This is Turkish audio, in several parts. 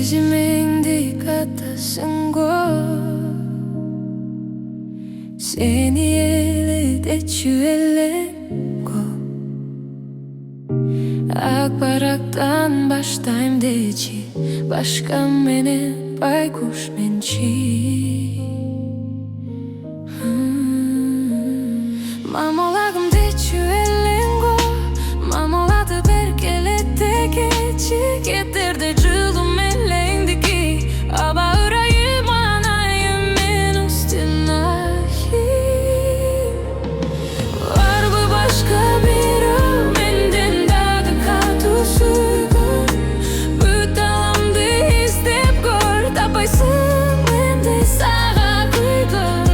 Sezimingdek katasın go Seni elide çüelen go Akbaraktan baştayım deci Başka mene baykuş mençi Mamolagım de çüelen go Mamoladı berkelette geçi Getirdi cılım elindeki Aba ırayım anayım men üstünahi Var bu başka bir menden dağı katı suygun Bütalamdı istep gör Tapaysın mende sağa kuygun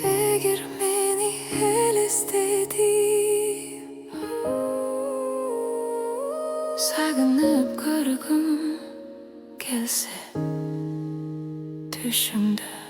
Eğer beni el istediğim Sağınıp kargım gelse Düşümde